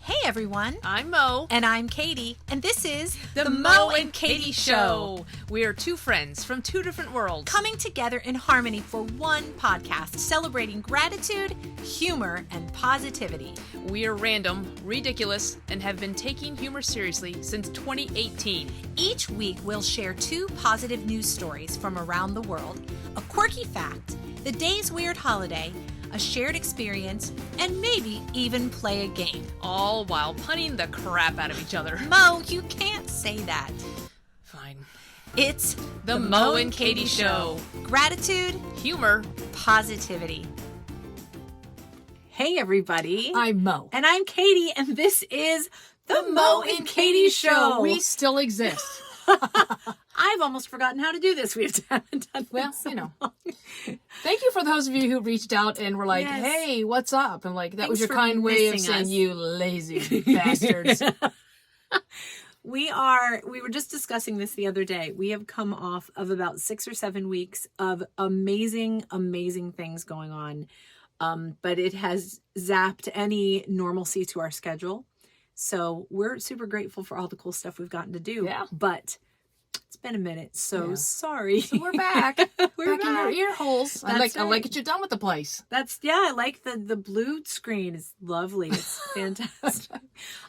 Hey everyone. I'm Mo. And I'm Katie. And this is The Mo and Katie Show. We are two friends from two different worlds. Coming together in harmony for one podcast, celebrating gratitude, humor, and positivity. We are random, ridiculous, and have been taking humor seriously since 2018. Each week we'll share two positive news stories from around the world, a quirky fact, the day's weird holiday, a shared experience, and maybe even play a game. All while punning the crap out of each other. Mo, you can't say that. Fine. It's The Mo and Katie Show. Gratitude, Humor, positivity. Hey everybody. I'm Mo. And I'm Katie, and this is The Mo and Katie Show. We still exist. I've almost forgotten how to do this. We haven't done Well, this so you know. long. Thank you for those of you who reached out and were like, Yes. hey, what's up? And like, that Thanks was your for kind way of missing saying, us. you lazy bastards. We were just discussing this the other day. We have come off of about 6 or 7 weeks of amazing, amazing things going on. But it has zapped any normalcy to our schedule. So we're super grateful for all the cool stuff we've gotten to do. Yeah. But it's been a minute, so Yeah. sorry. So we're back. We're back in your ear holes. I That's like right. what you've done with the place. I like the blue screen. It's lovely. It's fantastic.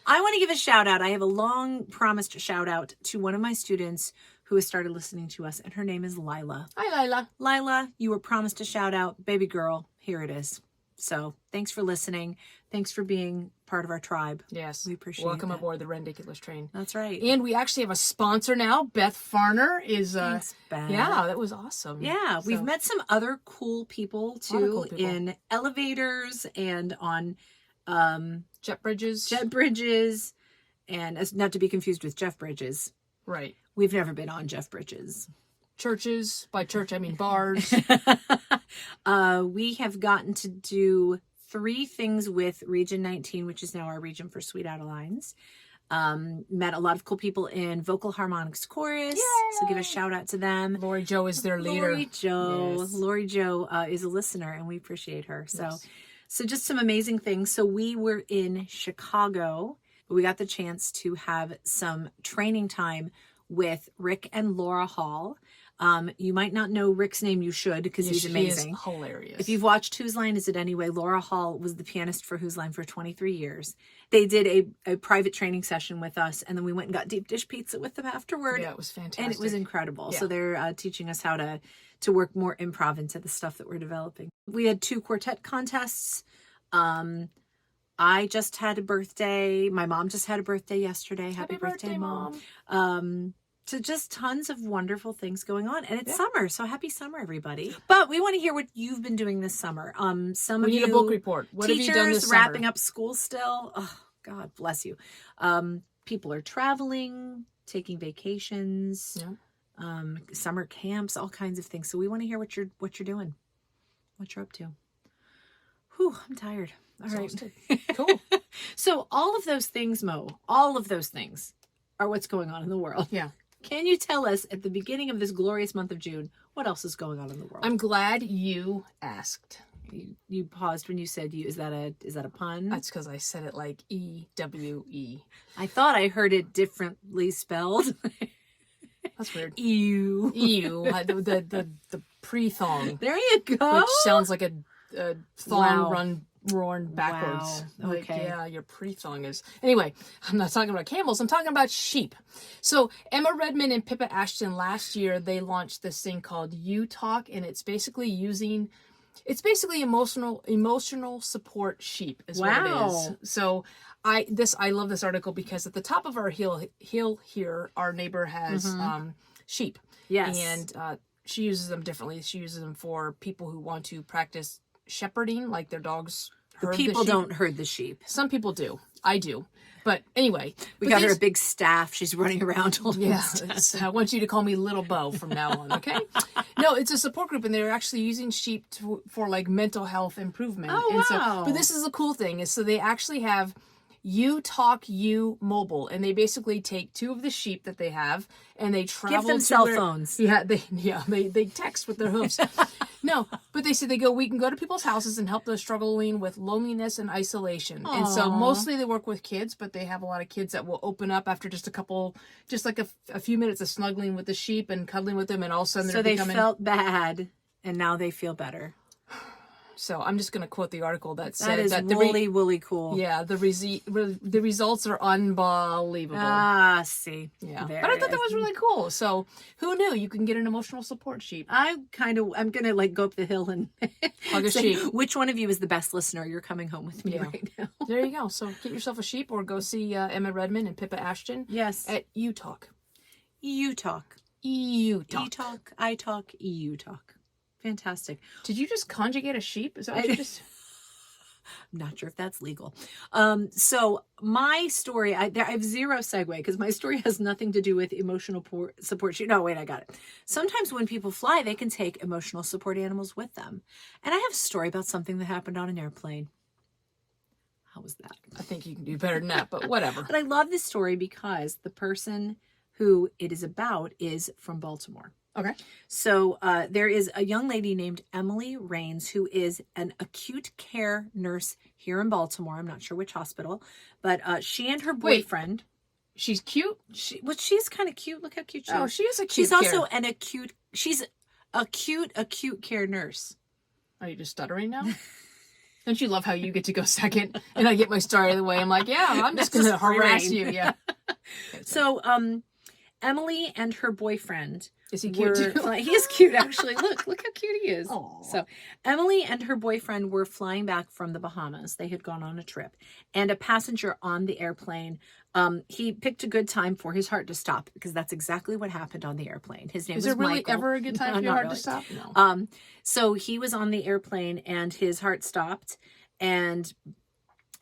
I want to give a shout out. I have a long promised shout out to one of my students who has started listening to us, and her name is Lila. Hi, Lila. Lila, you were promised a shout out. Baby girl, here it is. So thanks for listening. Thanks for being part of our tribe. Yes. We appreciate Welcome that. aboard the Ridiculous train. That's right. And we actually have a sponsor now. Beth Farner is Thanks, Beth. yeah, that was awesome. Yeah, we've So, met some other cool people too, A lot of cool people. in elevators and on jet bridges. jet bridges, and as not to be confused with Jeff Bridges. Right. We've never been on Jeff Bridges. Churches. By church I mean bars. We have gotten to do 3 things with Region 19, which is now our region for Sweet Adelines. Met a lot of cool people in Vocal Harmonics Chorus. So give a shout out to them. Lori Joe is their leader. Lori Joe. Yes. Lori Joe is a listener, and we appreciate her. So, Yes. so just some amazing things. So we were in Chicago. We got the chance to have some training time with Rick and Laura Hall. You might not know Rick's name. You should, because he's amazing. He is hilarious. If you've watched Whose Line Is It Anyway, Laura Hall was the pianist for Whose Line for 23 years. They did a private training session with us, and then we went and got deep dish pizza with them afterward. Yeah, it was fantastic. And it was incredible. Yeah. So they're teaching us how to work more improv into the stuff that we're developing. We had 2 quartet contests. I just had a birthday. My mom just had a birthday yesterday. Happy birthday, Mom. So just tons of wonderful things going on. And it's summer. So happy summer, everybody. But we want to hear what you've been doing this summer. Some We of need you a book report. What have teachers you done this wrapping summer? up school still. Oh, God bless you. People are traveling, taking vacations, summer camps, all kinds of things. So we want to hear what you're doing, what you're up to. Whew, I'm tired. All right. Cool. So all of those things, Mo, all of those things are what's going on in the world. Yeah. Can you tell us at the beginning of this glorious month of June, what else is going on in the world? I'm glad you asked. You paused when you said you. Is that a pun? That's because I said it like E-W-E. I thought I heard it differently spelled. That's weird. Ew. Ew. The pre-thong. There you go. Which sounds like a thong Wow. worn backwards. Wow. Like, Okay. yeah, your pre-thong is. Anyway, I'm not talking about camels. I'm talking about sheep. So Emma Redmond and Pippa Ashton last year, they launched this thing called U-Talk, and it's basically emotional support sheep is what it is. So I love this article because at the top of our hill here, our neighbor has sheep. Yes. And she uses them differently. She uses them for people who want to practice shepherding, like their dogs herd People the sheep. don't herd the sheep. Some people do. I do. But anyway. We got her a big staff. She's running around holding Yeah, stuff. I want you to call me Little Bo from now on, okay? No, it's a support group, and they're actually using sheep for like mental health improvement. Oh, and wow. But this is the cool thing, is so they actually have You Talk You Mobile, and they basically take 2 of the sheep that they have, and they travel Give them to cell where- phones. Yeah, they text with their hooves. No, but they said we can go to people's houses and help those struggling with loneliness and isolation. And so Aw. mostly they work with kids, but they have a lot of kids that will open up after just a few minutes of snuggling with the sheep and cuddling with them, and all of a sudden So they felt bad, and now they feel better. So I'm just going to quote the article that said That is woolly cool. Yeah, the results are unbelievable. Ah, see. Yeah, There but I it thought that is. was really cool. So who knew you can get an emotional support sheep? I'm gonna like go up the hill and Hug a say, sheep. which one of you is the best listener? You're coming home with me Yeah. right now. There you go. So get yourself a sheep, or go see Emma Redmond and Pippa Ashton. Yes. At You Talk. EU talk. You Talk. E-talk, I talk, EU talk. Fantastic. Did you just conjugate a sheep? Is that what you just? I'm not sure if that's legal. So my story, I have zero segue because my story has nothing to do with emotional support. No, wait, I got it. Sometimes when people fly, they can take emotional support animals with them. And I have a story about something that happened on an airplane. How was that? I think you can do better than that, but whatever. But I love this story because the person who it is about is from Baltimore. Okay. So there is a young lady named Emily Rains who is an acute care nurse here in Baltimore. I'm not sure which hospital, but she and her boyfriend. She's cute. She's kind of cute. Look how cute she is. Oh, she is a cute. She's also an acute. She's acute care nurse. Are you just stuttering now? Don't you love how you get to go second and I get my story out of the way? I'm like, yeah, I'm just going to harass you. Yeah. So Emily and her boyfriend. Is he cute too? He is cute, actually. Look how cute he is. Aww. So Emily and her boyfriend were flying back from the Bahamas. They had gone on a trip. And a passenger on the airplane, he picked a good time for his heart to stop, because that's exactly what happened on the airplane. His name was Michael. Is there really ever a good time for your heart to stop? No. So he was on the airplane and his heart stopped, and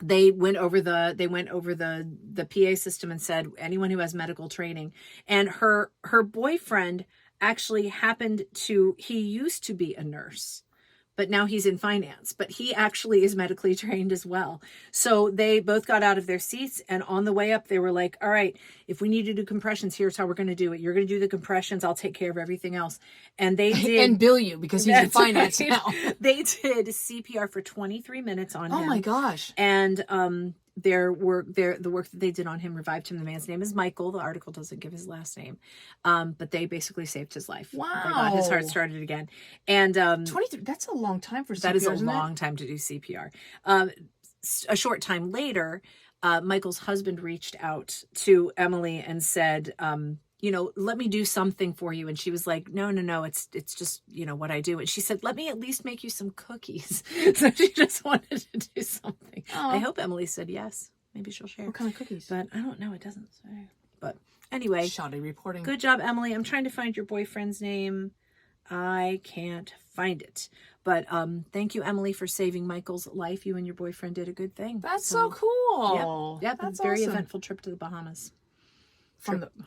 they went over the PA system and said, anyone who has medical training. And her boyfriend actually he used to be a nurse, but now he's in finance, but he actually is medically trained as well. So they both got out of their seats, and on the way up, they were like, all right, if we need to do compressions, here's how we're going to do it. You're going to do the compressions. I'll take care of everything else. And they did. And bill you, because he's in finance right. now. They did CPR for 23 minutes on him. Oh my gosh. And the work that they did on him revived him. The man's name is Michael. The article doesn't give his last name. But they basically saved his life. Wow. They got his heart started again. And 23, that's a long time for CPR. That is a long time to do CPR. A short time later, Michael's husband reached out to Emily and said, let me do something for you. And she was like, no, it's just, what I do. And she said, let me at least make you some cookies. So she just wanted to do something. Oh. I hope Emily said yes. Maybe she'll share. What kind of cookies? But I don't know. It doesn't say. But anyway. Shoddy reporting. Good job, Emily. I'm trying to find your boyfriend's name. I can't find it. But thank you, Emily, for saving Michael's life. You and your boyfriend did a good thing. That's so cool. Yep. That's a very awesome. eventful trip to the Bahamas.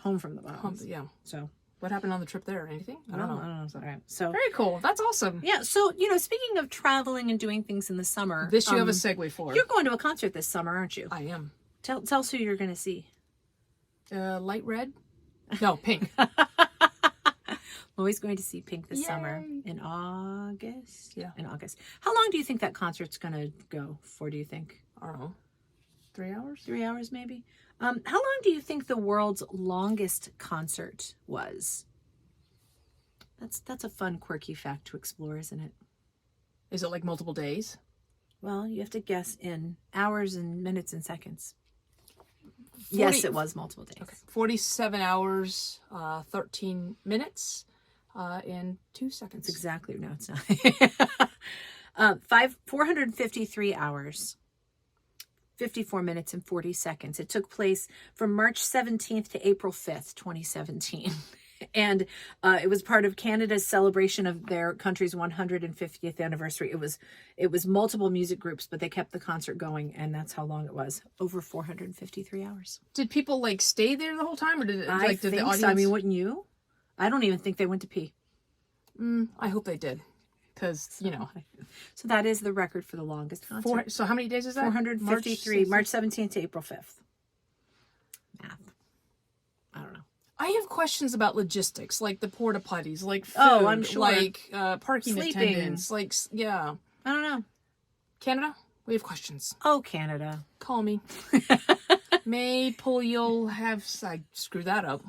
Home from the Bahamas. Yeah. So what happened on the trip there? Anything? I don't know. All right. So very cool. That's awesome. Yeah. So speaking of traveling and doing things in the summer, This you have a segue for. You're going to a concert this summer, aren't you? I am. Tell us who you're going to see. Light red? No, pink. I'm always going to see Pink this Yay. summer in August. Yeah. In August. How long do you think that concert's going to go for, do you think? I don't know. 3 hours? 3 hours, maybe? How long do you think the world's longest concert was? That's a fun, quirky fact to explore, isn't it? Is it like multiple days? Well, you have to guess in hours and minutes and seconds. Yes, it was multiple days. Okay. 47 hours, 13 minutes, and 2 seconds. That's exactly. No, it's not. 453 hours. 54 minutes and 40 seconds. It took place from March 17th to April 5th, 2017. And it was part of Canada's celebration of their country's 150th anniversary. It was multiple music groups, but they kept the concert going, and that's how long it was. Over 453 hours. Did people stay there the whole time, or did it I did think the audience? so. I mean, wouldn't you? I don't even think they went to pee. I hope they did, because So that is the record for the longest concert. So how many days is that? 453, March 17th to April 5th. Math. I don't know. I have questions about logistics, like the porta potties, like food, Oh, I'm sure. like parking Sleeping. attendants, like yeah. I don't know. Canada, we have questions. Oh, Canada. Call me. Maple, you'll have. I screwed that up.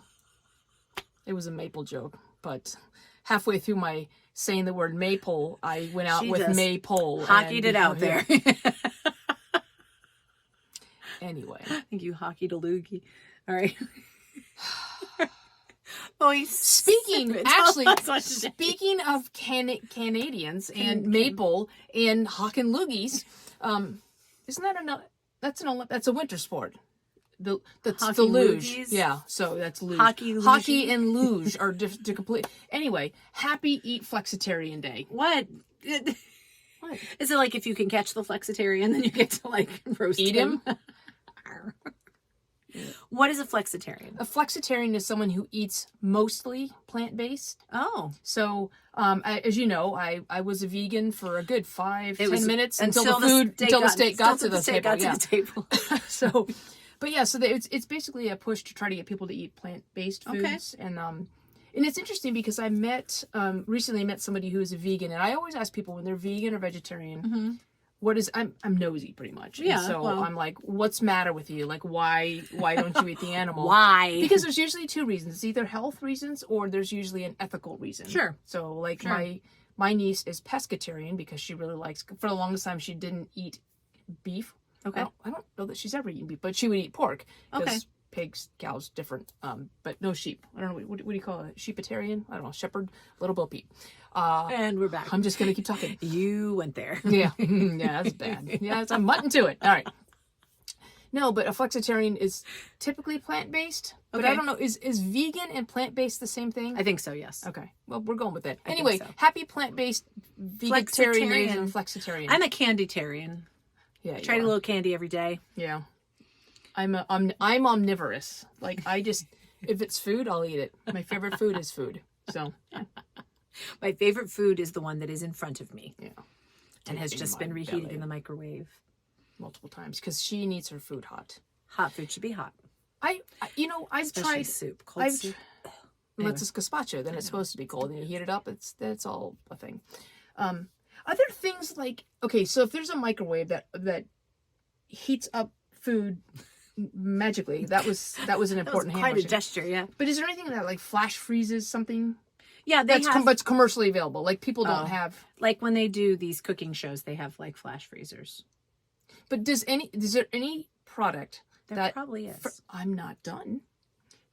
It was a maple joke, but halfway through my saying the word maple, I went out with maypole. Hockeyed it out there. Anyway. I think you hockeyed a loogie. All right. Speaking of Canadians and maple and hocking loogies, isn't that that's a winter sport? That's the luge. Loogies? Yeah, so that's luge. Hockey and luge are complete. Anyway, happy Eat Flexitarian Day. What? What? Is it like if you can catch the flexitarian, then you get to like roast Eat him? What is a flexitarian? A flexitarian is someone who eats mostly plant-based. Oh. So, as you know, I was a vegan for a good 10 minutes until the steak got to the table. So, but yeah, so it's basically a push to try to get people to eat plant-based foods. Okay. And it's interesting because I recently met somebody who is a vegan, and I always ask people when they're vegan or vegetarian, I'm nosy pretty much. Yeah. And so I'm like, what's the matter with you? Like, why don't you eat the animal? Why? Because there's usually two reasons. It's either health reasons or there's usually an ethical reason. Sure. So like my niece is pescatarian because she really likes, for the longest time she didn't eat beef. Okay. I don't know that she's ever eaten beef, but she would eat pork. Okay. Pigs, cows, different, but no sheep. I don't know, what do you call it? Sheepitarian? I don't know, shepherd, little Bo Peep. And we're back. I'm just going to keep talking. You went there. Yeah. Yeah, that's bad. Yeah, I'm mutton to it. All right. No, but a flexitarian is typically plant-based. But I don't know, is vegan and plant-based the same thing? I think so, yes. Okay. Well, we're going with that. Anyway, happy plant-based vegetarian flexitarian. I'm a candytarian. Yeah, I try a little candy every day. Yeah. I'm omnivorous. Like if it's food, I'll eat it. My favorite food is food. So my favorite food is the one that is in front of me. Yeah. And has just been reheated in the microwave multiple times because she needs her food hot. Hot food should be hot. I've Especially tried soup, cold soup. Well, it's a gazpacho, then it's supposed to be cold, and you heat it up. That's all a thing. Other things like so if there's a microwave that heats up food magically, that was an important quite a gesture, yeah. But is there anything that like flash freezes something? Yeah, but it's commercially available. Like people don't have, like when they do these cooking shows, they have like flash freezers. But is there any product that probably is? I'm not done.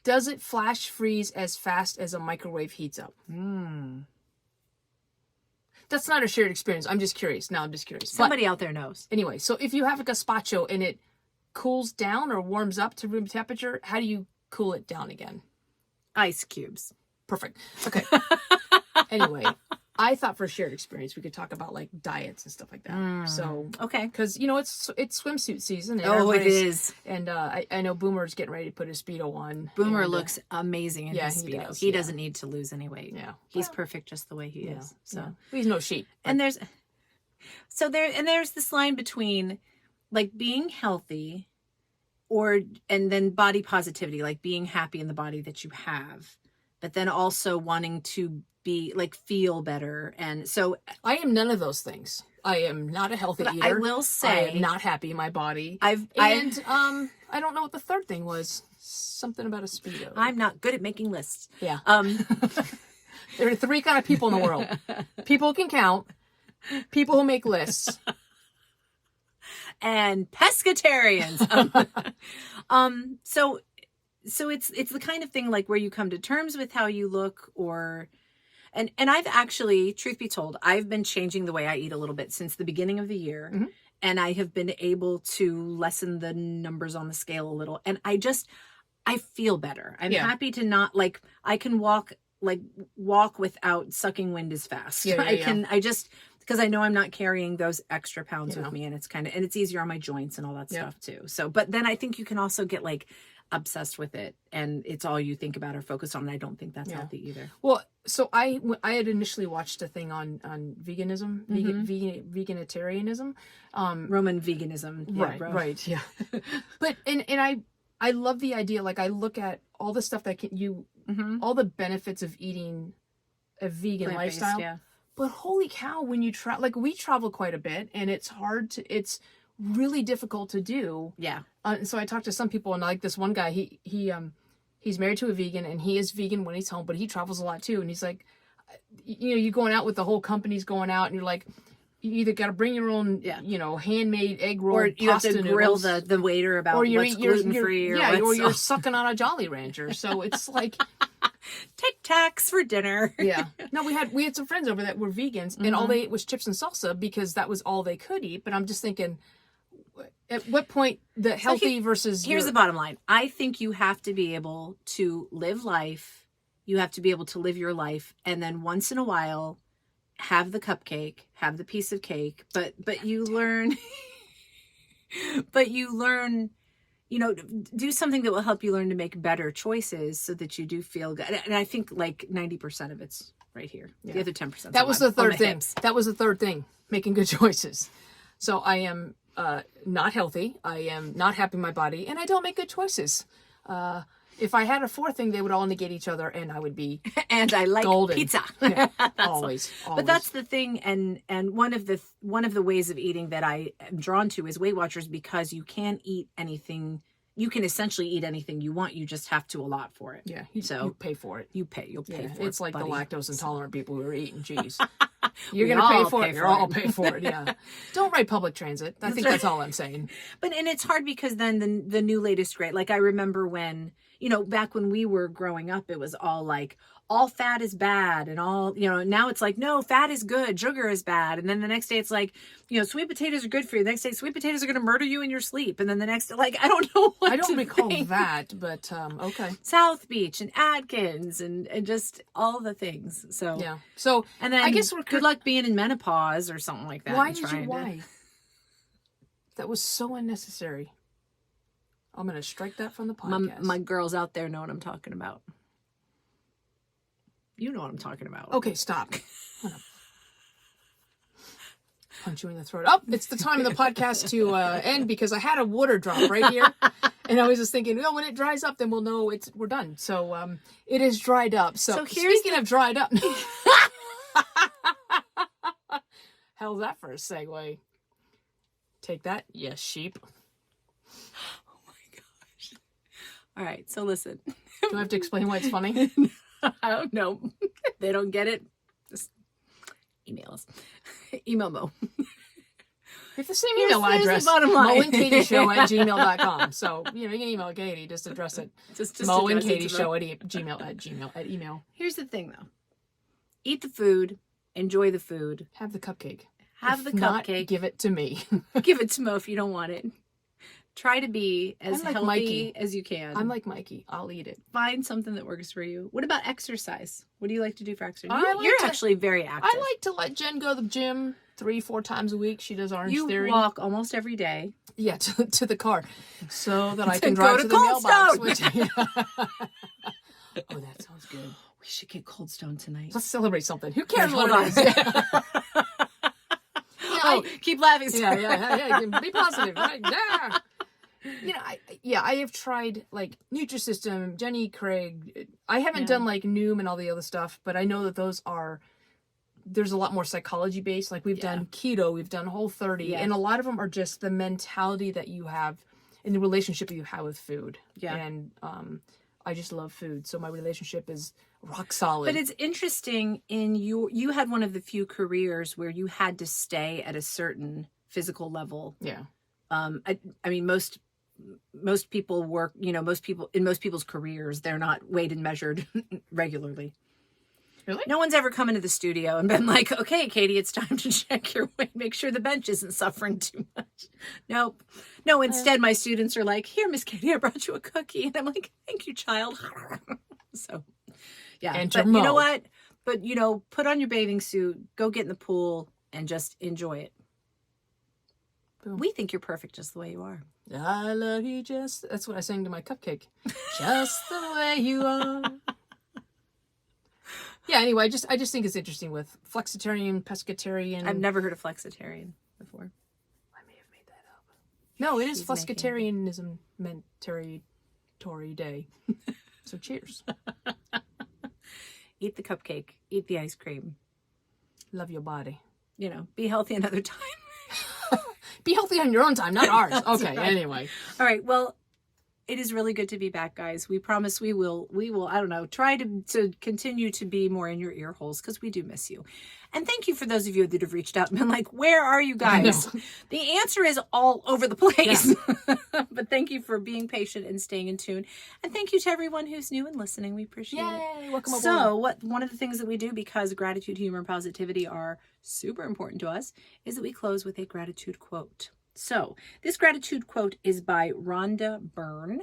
Does it flash freeze as fast as a microwave heats up? That's not a shared experience. I'm just curious. No, I'm just curious. Somebody out there knows. Anyway, so if you have a gazpacho and it cools down or warms up to room temperature, how do you cool it down again? Ice cubes. Perfect. Okay. Anyway, I thought for shared experience we could talk about like diets and stuff like that. So because it's swimsuit season. And it is. And I know Boomer's getting ready to put his Speedo on. Boomer looks amazing in his Speedo. He doesn't need to lose any weight. Yeah, he's perfect just the way he is. So he's no sheep. But... And there's this line between like being healthy and then body positivity, like being happy in the body that you have, but then also wanting to be like feel better. And so I am none of those things. I am not a healthy eater. I will say I am not happy in my body. I don't know what the third thing was. Something about a Speedo. I'm not good at making lists. Yeah. There are three kind of people in the world. People who can count, people who make lists, and pescatarians. So it's the kind of thing like where you come to terms with how you look, and I've actually, truth be told, I've been changing the way I eat a little bit since the beginning of the year. Mm-hmm. And I have been able to lessen the numbers on the scale a little. And I feel better. I'm happy to not, like, I can walk without sucking wind as fast. Because I know I'm not carrying those extra pounds with me, and it's easier on my joints and all that stuff too. So, but then I think you can also get like obsessed with it, and it's all you think about or focus on. And I don't think that's healthy either. Well, so I had initially watched a thing on veganism, veganitarianism, Roman veganism. Right, yeah. But and I love the idea. Like I look at all the stuff that all the benefits of eating a vegan lifestyle. Yeah. But holy cow, when you travel, we travel quite a bit, and it's it's really difficult to do. Yeah. So I talked to some people, and like this one guy, he's married to a vegan, and he is vegan when he's home, but he travels a lot too. And he's like, you're going out with the whole company's going out, and you're like, you either got to bring your own, handmade egg roll, or you have to grill the waiter about what's gluten free, or you're sucking on a Jolly Rancher. So it's like Tic Tacs for dinner. Yeah. No, we had some friends over that were vegans, and all they ate was chips and salsa because that was all they could eat. But I'm just thinking, at what point the healthy versus here's the bottom line. I think you have to be able to live life. You have to be able to live your life, and then once in a while, have the cupcake, have the piece of cake. But you learn, do something that will help you learn to make better choices so that you do feel good. And I think like 90% of it's right here. Yeah. The other 10%. That was the third thing. That was the third thing. Making good choices. So I am not healthy. I am not happy in my body, and I don't make good choices. If I had a fourth thing, they would all negate each other, and I would be and I like golden. Pizza. Yeah, always. But that's the thing, and one of the ways of eating that I am drawn to is Weight Watchers, because you can eat anything. You can essentially eat anything you want. You just have to allot for it. Yeah. You pay for it. You'll pay for it. It's like buddy. the lactose intolerant people who are eating cheese. You're going to pay for it. You'll all pay for it. Yeah. Don't ride public transit. I think that's all I'm saying. And it's hard because then the new latest great. Like I remember when, back when we were growing up, it was all like, all fat is bad, and all, now it's like, no, fat is good, sugar is bad. And then the next day it's like, sweet potatoes are good for you. The next day, sweet potatoes are going to murder you in your sleep. And then the next day, like, I don't know what I don't recall think. that, but okay. South Beach and Atkins and just all the things. So, yeah. So, and then I guess good luck being in menopause or something like that. Why? That was so unnecessary. I'm going to strike that from the podcast. My girls out there know what I'm talking about. You know what I'm talking about. Okay, stop. I'm gonna punch you in the throat. Oh, it's the time of the podcast to end because I had a water drop right here. And I was just thinking, well, when it dries up, then we'll know we're done. So it is dried up. So speaking of dried up. How's that for a segue? Take that, yes, sheep. Oh my gosh. All right, so listen. Do I have to explain why it's funny? I don't know. They don't get it. Just email us. Email Mo. We have the same email address. moandkatieshow@gmail.com. So, you can email Katie. Just address it. Just moandkatieshow at email. Here's the thing, though. Eat the food. Enjoy the food. Have the cupcake. Have the cupcake. Not, give it to me. Give it to Mo if you don't want it. Try to be as healthy Mikey. as you can. I'm like Mikey. I'll eat it. Find something that works for you. What about exercise? What do you like to do for exercise? You're actually very active. I like to let Jen go to the gym 3-4 times a week. She does Orange Theory. You walk almost every day. Yeah, to the car. So that I can drive to the mailbox. Oh, that sounds good. We should get Cold Stone tonight. Let's celebrate something. Who cares what it is? Keep laughing. Yeah. Be positive, right? Yeah. I have tried like Nutrisystem, Jenny Craig. I haven't done like Noom and all the other stuff, but I know that there's a lot more psychology based. Like we've done keto, we've done Whole30, and a lot of them are just the mentality that you have and the relationship that you have with food. Yeah. And I just love food, so my relationship is rock solid. But it's interesting you had one of the few careers where you had to stay at a certain physical level. Yeah. I mean most people work, in most people's careers, they're not weighed and measured regularly. Really? No one's ever come into the studio and been like, okay, Katie, it's time to check your weight. Make sure the bench isn't suffering too much. Nope. No, instead my students are like, here, Miss Katie, I brought you a cookie. And I'm like, thank you, child. So, yeah. Enter but Mo. You know what? But, put on your bathing suit, go get in the pool, and just enjoy it. Boom. We think you're perfect just the way you are. I love you that's what I sang to my cupcake. Just the way you are. Yeah, anyway, I just think it's interesting with flexitarian, pescatarian. I've never heard of flexitarian before. I may have made that up. No, it is flexitarianism Tory Day. So cheers. Eat the cupcake. Eat the ice cream. Love your body. Be healthy another time. Be healthy on your own time, not ours. Okay, right. Anyway. All right, well, it is really good to be back, guys. We promise we will, I don't know, try to continue to be more in your ear holes because we do miss you. And thank you for those of you that have reached out and been like, where are you guys? The answer is all over the place. Yeah. But thank you for being patient and staying in tune. And thank you to everyone who's new and listening. We appreciate it. Welcome aboard. So one of the things that we do, because gratitude, humor, and positivity are super important to us, is that we close with a gratitude quote. So this gratitude quote is by Rhonda Byrne.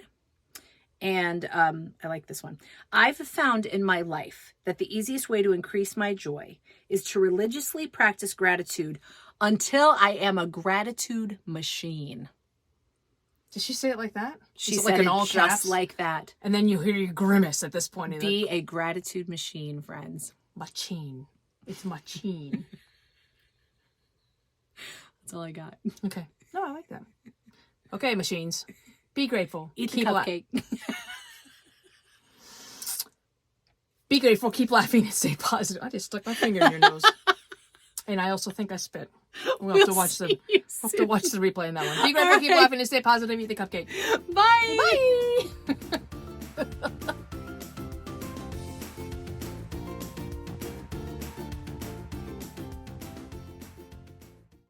And I like this one. I've found in my life that the easiest way to increase my joy is to religiously practice gratitude until I am a gratitude machine. Did she say it like that? She said like it all just like that. And then you hear you grimace at this point. Be a gratitude machine, friends. Machine. It's machine. That's all I got. Okay. No, I like that. Okay, machines. Be grateful. Eat the cupcake. Be grateful. Keep laughing and stay positive. I just stuck my finger in your nose. And I also think I spit. We'll have to watch the replay on that one. Be grateful. Keep laughing and stay positive. Eat the cupcake. Bye. Bye.